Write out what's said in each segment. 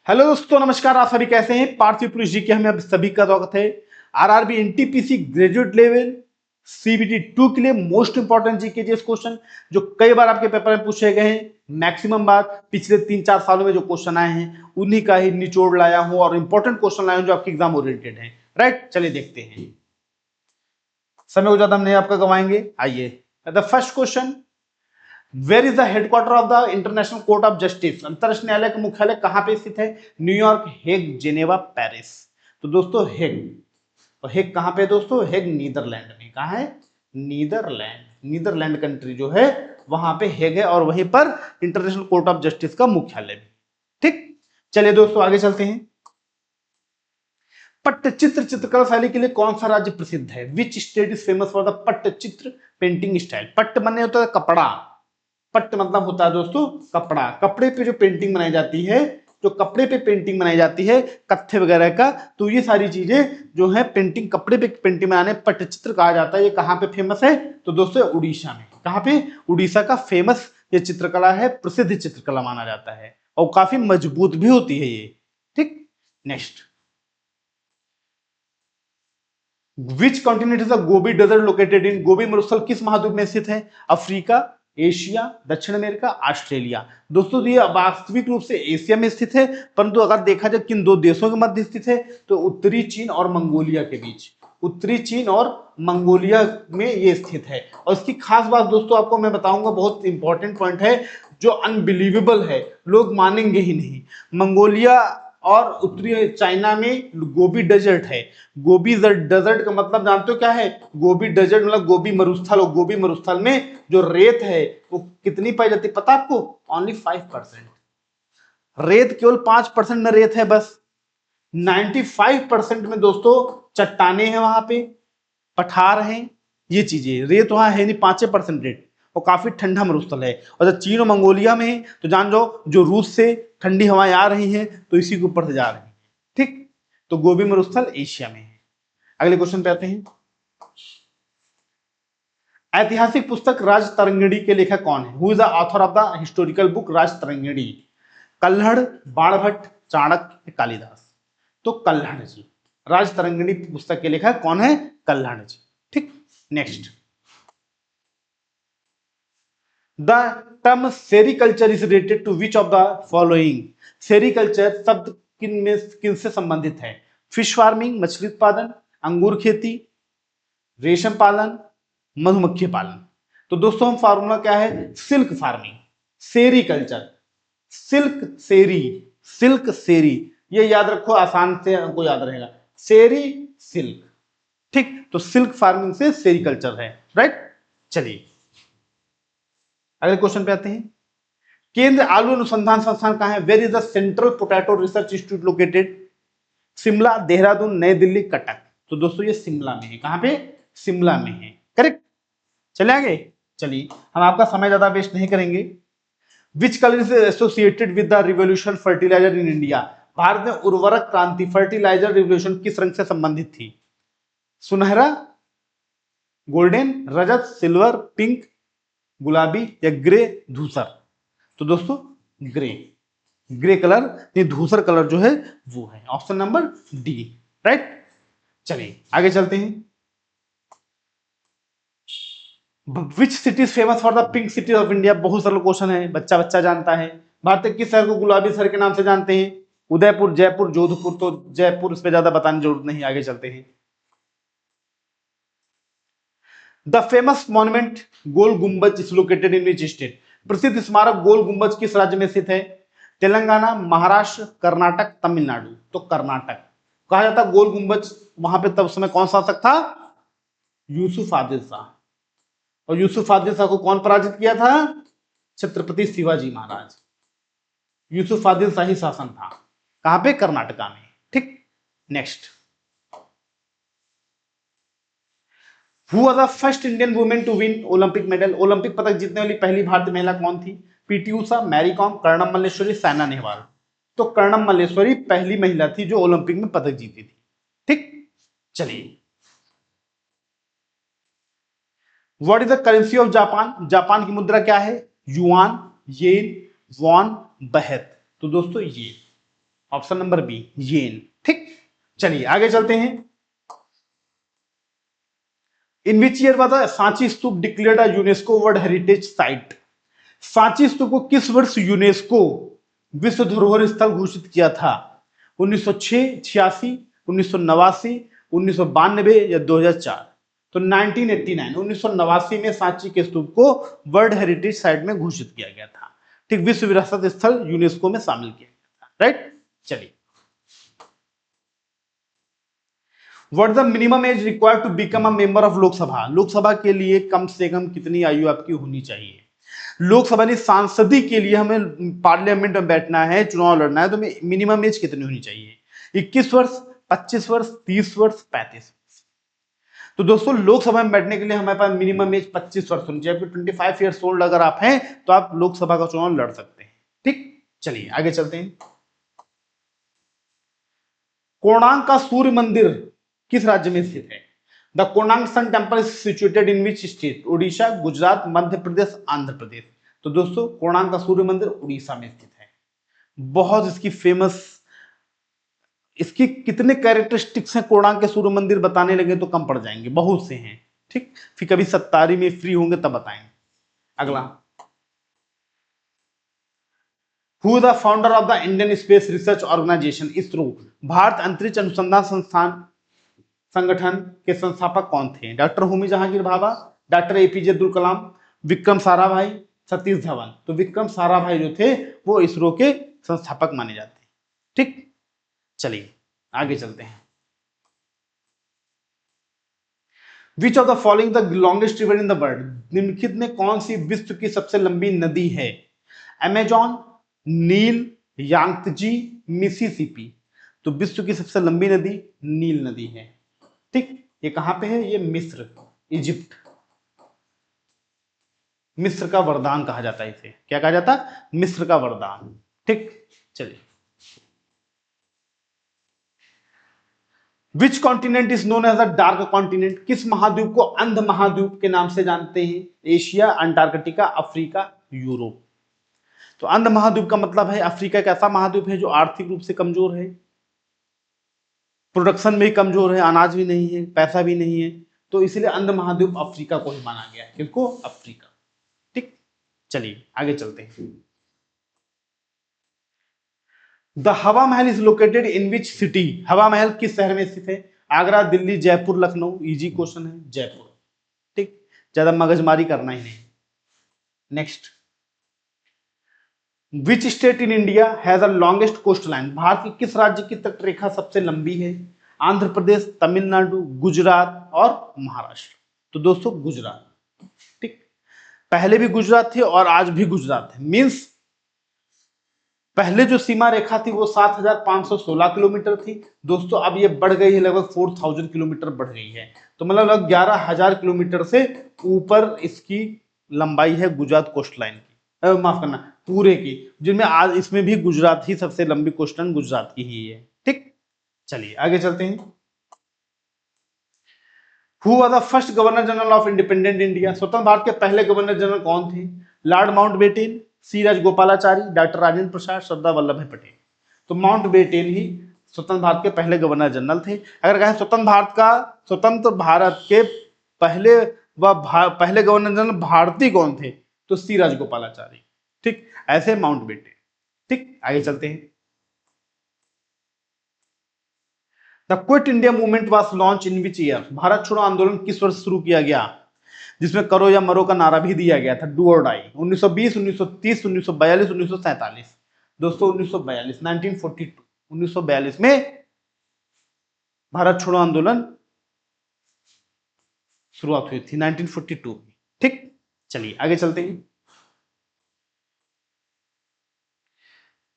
Hello दोस्तों, नमस्कार। आप सभी कैसे हैं? पार्थिव पुलिस जी के हमें अब सभी का स्वागत है। RRB NTPC graduate level CBT 2 के लिए most important GK GS question जो कई बार आपके पेपर में पूछे गए हैं। मैक्सिमम बार पिछले 3-4 सालों में जो क्वेश्चन आए हैं उन्हीं का ही निचोड़ लाया हूं और इंपॉर्टेंट क्वेश्चन लाया हूं जो आपके एग्जाम ओरिएंटेड है। राइट, चलिए देखते हैं। समय को ज्यादा हम नहीं आपका गवाएंगे। आइए, the first question, where is the headquarter of the international court of justice? अंतरराष्ट्रीय न्यायालय का मुख्यालय कहां पे स्थित है? New York, Hague, Geneva, Paris. तो दोस्तों हेग, और हेग कहां पे है दोस्तों? हेग नीदरलैंड में। कहां है? नीदरलैंड। नीदरलैंड कंट्री जो है वहां पे हेग है और वहीं पर इंटरनेशनल कोर्ट ऑफ जस्टिस का मुख्यालय भी। ठीक, चलिए दोस्तों आगे चलते हैं। पट्टचित्र चित्रकला शैली के लिए कौन सा राज्य प्रसिद्ध है? Which state is famous for the Pattachitra painting style? पट्ट माने होता है कपड़ा, पट्ट मतलब होता है दोस्तों कपड़ा। कपड़े पे जो पेंटिंग बनाई जाती है, जो कपड़े पे पेंटिंग बनाई जाती है कत्थे वगैरह का, तो ये सारी चीजें जो है पेंटिंग, कपड़े पे पेंटिंग बनाने पट्टचित्र कहा जाता है। ये कहां पे फेमस है? तो दोस्तों उड़ीसा में। कहां पे? उड़ीसा का फेमस ये चित्रकला है, प्रसिद्ध चित्रकला माना जाता है और काफी मजबूत भी होती है ये। ठीक, next, which continent is the Gobi desert located in? Gobi मरुस्थल किस महाद्वीप में स्थित है? अफ्रीका, एशिया, दक्षिण अमेरिका, ऑस्ट्रेलिया। दोस्तों ये वास्तविक रूप से एशिया में स्थित है, परंतु अगर देखा जाए किन दो देशों के मध्य स्थित है तो उत्तरी चीन और मंगोलिया के बीच। उत्तरी चीन और मंगोलिया में ये स्थित है। और इसकी खास बात दोस्तों आपको मैं बताऊंगा, बहुत इंपॉर्टेंट पॉइंट है जो अनबिलीवेबल है, लोग मानेंगे ही नहीं। मंगोलिया और उत्तरी चाइना में गोबी डेजर्ट है। गोबी डेजर्ट का मतलब जानते हो क्या है? गोबी डेजर्ट मतलब गोबी मरुस्थल, और गोबी मरुस्थल में जो रेत है वो कितनी पाई जाती है पता आपको? ओनली 5%। रेत केवल 5% में रेत है बस। 95% में दोस्तों चट्टाने हैं, वहां पे पठार हैं, ये चीजें। रेत वहां है नहीं, 5% रेत, और काफी ठंडा मरुस्थल है। और जब चीन और मंगोलिया में है तो जान जाओ जो रूस से ठंडी हवाएं आ रही हैं तो इसी के ऊपर से जा रही हैं। ठीक, तो गोबी मरुस्थल एशिया में है। अगले क्वेश्चन पे आते हैं। ऐतिहासिक पुस्तक राज तरंगिणी के लेखक कौन है? Who is the author of the historical book Rajatarangini? Kalhana, Banabhatta, Chanakya, Kalidasa? तो कल्हड़ जी। राज तरंगिणी पुस्तक के लेखक कौन है? कल्हड़ जी। ठीक, next, the term sericulture is related to which of the following? Sericulture शब्द किन से संबंधित है? फिश फार्मिंग, मछली उत्पादन, अंगूर खेती, रेशम पालन, मधुमक्खी पालन। तो दोस्तों फार्मूला क्या है? सिल्क फार्मिंग, सेरिकल्चर, सिल्क सेरी, सिल्क सेरी। ये याद रखो, आसान से हमको याद रहेगा। सेरी सिल्क। ठीक, तो सिल्क फार्मिंग से सेरिकल्चर है। राइट, चलिए अगले क्वेश्चन पे आते हैं। केंद्र आलू अनुसंधान संस्थान कहां है? Where is the central potato research institute located? Shimla, Dehradun, नई दिल्ली, कटक? तो दोस्तों ये शिमला में है। कहां पे? शिमला में है। करेक्ट, चले आगे। चलिए हम आपका समय ज्यादा वेस्ट नहीं करेंगे। Which colour is associated with the revolution fertilizer in India? Bharat में उर्वरक क्रांति, फर्टिलाइजर रिवोल्यूशन किस रंग से संबंधित थी? सुनहरा, गोल्डन, रजत, सिल्वर, पिंक, गुलाबी या ग्रे, धूसर? तो दोस्तों ग्रे, ग्रे कलर, ये धूसर कलर जो है वो है ऑप्शन नंबर डी। राइट, चलिए आगे चलते हैं। Which city is famous for the pink city of India? बहुत सरल क्वेश्चन है, बच्चा बच्चा जानता है। भारत के किस शहर को गुलाबी शहर के नाम से जानते हैं? उदयपुर, जयपुर, जोधपुर? तो जयपुर, इस पे ज्यादा बताने की जरूरत नहीं। आगे चलते हैं। द फेमस मॉन्यूमेंट गोल गुंबज is located in which state? प्रसिद्ध स्मारक गोल गुंबज किस राज्य में स्थित है? तेलंगाना, महाराष्ट्र, कर्नाटक, तमिलनाडु? तो कर्नाटक। कहा जाता है गोल गुंबज वहां पे तब समय कौन शासक था? यूसुफ आदिल शाह। और यूसुफ आदिल शाह को कौन पराजित किया था? छत्रपति शिवाजी महाराज। यूसुफ आदिल शाही शासन था। कहां पे? कर्नाटका में। ठीक, next, who was the first Indian women to win Olympic medal? Olympic पदक जीतने वाली पहली भारतीय महिला कौन थी? PT Usha, Mary Kom, Karnam Malleswari, Saina Nehwal? तो कर्णम मल्लेश्वरी पहली महिला थी जो ओलंपिक में पदक जीती थी। ठीक, चलिए, what is the currency of Japan? Japan की मुद्रा क्या है? युआन, येन, वॉन, बहत? तो दोस्तों ये ऑप्शन नंबर बी येन। ठीक, चलिए आगे चलते हैं। In which year was the Sanchi stupa declared a UNESCO world heritage site? Sanchi stupa को किस वर्ष यूनेस्को विश्व धरोहर स्थल घोषित किया था? 1906, 86, 1989, 1992 या 2004? तो 1989, 1989 में सांची के स्तूप को वर्ल्ड हेरिटेज साइट में घोषित किया गया था। ठीक, विश्व विरासत स्थल यूनेस्को में शामिल किया गया था। राइट, चलिए। What the minimum age required to become a member of Lok Sabha? Lok Sabha के लिए कम से कम कितनी आयु आपकी होनी चाहिए? लोकसभा ने सांसदी के लिए हमें पार्लियामेंट में बैठना है, चुनाव लड़ना है, तो मिनिमम एज कितनी होनी चाहिए? 21 वर्ष, 25 वर्ष, 30 वर्ष, 35 वर्ष? तो दोस्तों लोकसभा में बैठने के लिए हमारे पास मिनिमम एज 25 वर्ष होनी चाहिए। 25 ईयर्स ओल्ड अगर आप हैं तो आप लोकसभा का चुनाव लड़ सकते हैं। ठीक, चलिए आगे चलते हैं। कोणार्क का सूर्य मंदिर किस राज्य में स्थित है? The Konark sun temple is situated in which state? Orissa, Gujarat, Madhya Pradesh, Andhra Pradesh? तो दोस्तों कोणार्क का सूर्य मंदिर उड़ीसा में स्थित है। बहुत इसकी फेमस, इसकी कितने कैरेक्टरिस्टिक्स हैं कोणार्क के सूर्य मंदिर बताने लगे तो कम पड़ जाएंगे, बहुत से हैं। ठीक, फिर कभी 27 में फ्री होंगे तब बताएंगे। अगला, who the founder of the Indian space research organisation ISRO? Bharat अंतरिक्ष अनुसंधान संस्थान संगठन के संस्थापक कौन थे? Doctor Homi Jehangir Bhabha, doctor APJ Abdul Kalam, Vikram Sarabhai, Satish Dhawan? तो विक्रम साराभाई जो थे वो इसरो के संस्थापक माने जाते हैं। ठीक, चलिए आगे चलते हैं। विच of the following the longest river in the world? निम्नलिखित में कौन सी विश्व की सबसे लंबी नदी है? अमेजॉन, नील, यांगत्जी, मिसिसिपी? तो विश्व की सबसे लंबी नदी नील नदी है। ठीक, ये कहां पे है? ये मिस्र, इजिप्ट। मिस्र का वरदान कहा जाता है इसे। क्या कहा जाता? मिस्र का वरदान। ठीक, चलिए। Which continent is known as a dark continent? किस महाद्वीप को अंध महाद्वीप के नाम से जानते हैं? Asia, Antarctica, Africa, Europe? तो अंध महाद्वीप का मतलब है अफ्रीका एक ऐसा महाद्वीप है जो आर्थिक रूप से कमजोर है, प्रोडक्शन में भी कमजोर है, अनाज भी नहीं है, पैसा भी नहीं है, तो इसलिए अंध महाद्वीप अफ्रीका को ही माना गया है। किसको? अफ्रीका। ठीक, चलिए आगे चलते हैं। The Hawa Mahal is located in which city? Hawa Mahal किस शहर में स्थित है? आगरा, दिल्ली, जयपुर, लखनऊ? इजी क्वेश्चन है, जयपुर। ठीक, ज्यादा मगजमारी करना ही नहीं। Next, which state in India has a longest coast line? Bharat की किस राज्य की तटरेखा सबसे लंबी है? आंध्र प्रदेश, तमिलनाडु, गुजरात और महाराष्ट्र? तो दोस्तों गुजरात। ठीक, पहले भी गुजरात थे और आज भी गुजरात है। मींस पहले जो सीमा रेखा थी वो 7,516 किलोमीटर थी दोस्तों, अब ये बढ़ गई है, लगभग 4,000 किलोमीटर बढ़ गई है। तो मतलब लगभग 11,000 किलोमीटर से ऊपर इसकी लंबाई है गुजरात कोस्ट लाइन की, माफ करना पूरे की, जिनमें आज इसमें भी गुजरात ही सबसे लंबी कोस्ट लाइन गुजरात की ही है। ठीक, चलिए आगे चलते हैं। Who was the first governor general of independent India? स्वतंत्र भारत के पहले गवर्नर जनरल कौन थे? लॉर्ड माउंटबेटन, सी राजगोपालाचारी, डॉक्टर राजेंद्र प्रसाद, सरदार वल्लभ भाई पटेल? तो माउंटबेटन ही स्वतंत्र भारत के पहले गवर्नर जनरल थे। अगर कहें स्वतंत्र भारत के पहले पहले गवर्नर जनरल भारतीय कौन थे? तो सी राजगोपालाचारी। ठीक, ऐसे माउंटबेटन। ठीक, आगे चलते हैं। The quit India movement was launch in which year? Bharat छोड़ो आंदोलन किस वर्ष शुरू किया गया, जिसमें करो या मरो का नारा भी दिया गया था, डू और डाई? 1920, 1930, 1942, 1947? दोस्तों 1942, 1942, 1942 में भारत छोड़ो आंदोलन शुरुआत हुई थी 1942 में। ठीक, चलिए आगे चलते हैं।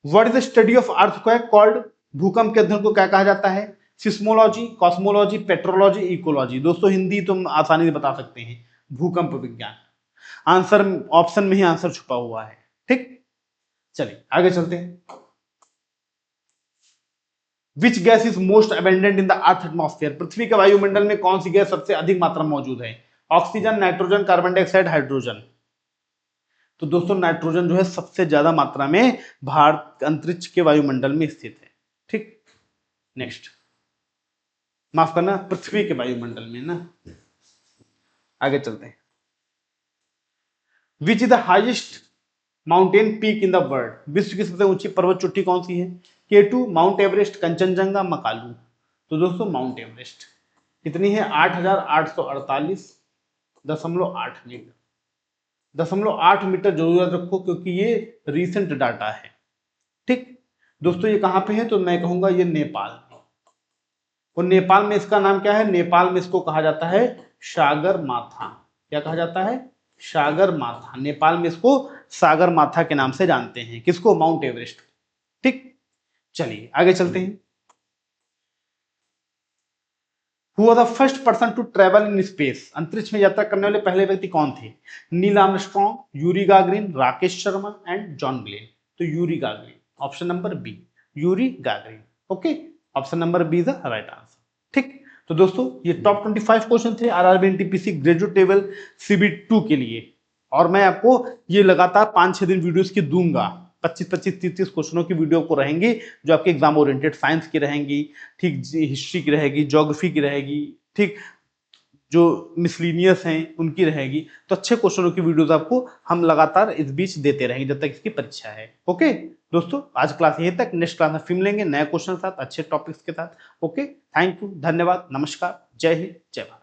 What is the study of earthquake called? भूकंप के अध्ययन को क्या कहा जाता है? Seismology, cosmology, petrology, ecology? दोस्तों हिंदी तुम आसानी से बता सकते हैं, भूकंप विज्ञान। आंसर ऑप्शन में ही आंसर छुपा हुआ है। ठीक, चलिए आगे चलते हैं। Which gas is most abundant in the earth atmosphere? पृथ्वी के वायुमंडल में कौन सी गैस सबसे अधिक मात्रा में मौजूद है? Oxygen, nitrogen, carbon dioxide, hydrogen? तो दोस्तों नाइट्रोजन जो है सबसे ज्यादा मात्रा में भारत अंतरिक्ष के वायुमंडल में स्थित है। ठीक, नेक्स्ट, माफ करना, पृथ्वी के वायुमंडल में ना। आगे चलते हैं। Which is the highest mountain peak in the world, विश्व की सबसे ऊंची पर्वत चोटी कौन सी है? K2, mount Everest, Kanchenjunga, Makalu. तो दोस्तों माउंट एवरेस्ट। कितनी है? 8,848.8 मीटर। 0.8 मीटर जरूर याद रखो, क्योंकि ये रिसेंट डाटा है। ठीक दोस्तों, ये कहां पे है? तो मैं कहूंगा ये नेपाल में। और नेपाल में इसका नाम क्या है? नेपाल में इसको कहा जाता है सागर माथा। क्या कहा जाता है? सागर माथा। नेपाल में इसको सागर माथा के नाम से जानते हैं। किसको? Mount Everest. ठीक, चलिए आगे चलते हैं। Who was the first person to travel in space? अंतरिक्ष में यात्रा करने वाले पहले व्यक्ति कौन थे? Neil Armstrong, Yuri Gagarin, Rakesh Sharma and John Glenn. तो Yuri Gagarin, option number B, Yuri Gagarin. Okay, option number B is the right answer. ठीक, तो दोस्तों ये टॉप 25 क्वेश्चन थे RRB NTPC graduate level CB2 के लिए। और मैं आपको ये लगातार 5-6 दिन वीडियोस की दूंगा। 25-25, 30-30 क्वेश्चनों की वीडियो को रहेंगी, जो आपके एग्जाम ओरिएंटेड साइंस की रहेंगी, ठीक, हिस्ट्री की रहेगी, ज्योग्राफी की रहेगी, ठीक, जो मिसलिनियस हैं उनकी रहेगी। तो अच्छे क्वेश्चनों की वीडियोस आपको हम लगातार इस बीच देते रहेंगे जब तक इसकी परीक्षा है। ओके दोस्तों, आज क्लास यहीं तक। नेक्स्ट क्लास में फिर मिलेंगे नए क्वेश्चन के साथ, अच्छे टॉपिक्स के साथ। ओके, थैंक यू, धन्यवाद, नमस्कार, जय हिंद, जय भारत।